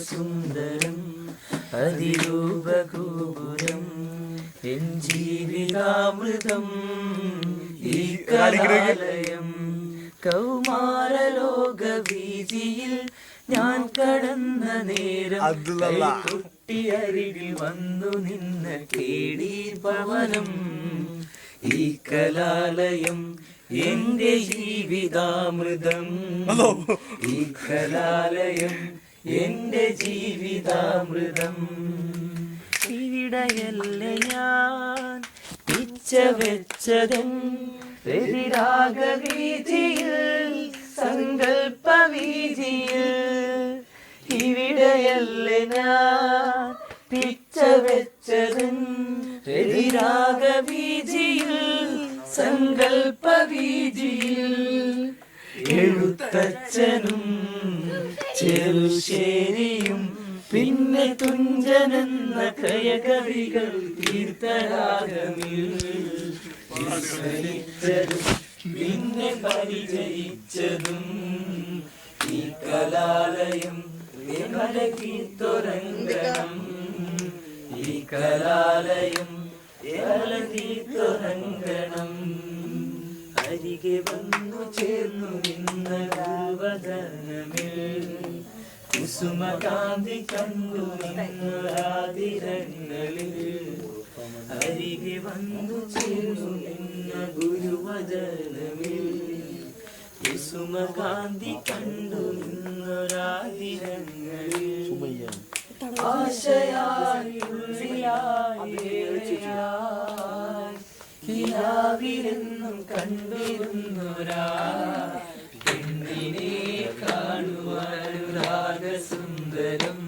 സുന്ദരം അതിരൂപഗോപുരം N ജീവിതാമൃതം ഈ കലാലയം കൗമാരലോക വീതിയിൽ ഞാൻ കടന്ന നേരം കുട്ടിയരികിൽ വന്നു നിന്ന കേളി ഭവനം ഈ കലാലയം എന്റെ ജീവിതാമൃതം ഈ കലാലയം എന്റെ ജീവിതാമൃതം ഇവിടെയല്ല ഞാൻ പിച്ച വെച്ചതും രാഗവീതിയിൽ സങ്കൽപ്പവീതിയിൽ ഇവിടെയല്ല ഞാൻ പിച്ച വെച്ചതും രാഗവീതിയിൽ സങ്കൽപ്പവീതിയിൽ എഴുത്തച്ഛനും ചെറുശ്ശേരിയും പിന്നെ തുഞ്ചനെന്ന കയകവികൾ തീർത്ഥരാഗമിൽ വിസ്മരിച്ചതും പിന്നെ പരിചയിച്ചതും ഈ കലാലയം തീർത്തൊരങ്കണം ഈ കലാലയം തീർത്തൊരങ്കണം അരികെ വന്നു ചേർന്നു നിന്ന വദനമിൽ കുസുമകാന്തി കണ്ടു നിന്നൊരാതിരങ്ങളിൽ അരികെ വന്നു ചേർന്നു നിന്ന ഗുരുവദനമിൽ കുസുമകാന്തി കണ്ടു നിന്നൊരാതിരങ്ങളിൽ ആശയായി കിനാവിലെന്നും കണ്ടിരുന്നൊരാ പെണ്ണിനെ കാണുവാനുരാഗസുന്ദരം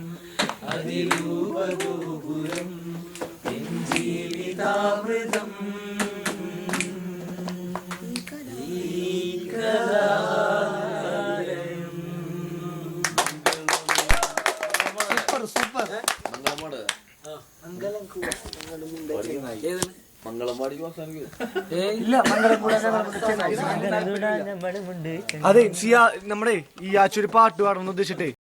അതിരൂപഗോപുരം എൻ ജീവിതാമൃതം ഈ കലാലയം. അതെ സിയ നമ്മുടെ ഈ ആച്ചൊരു പാട്ട് പാടണമെന്ന് ഉദ്ദേശിച്ചിട്ടേ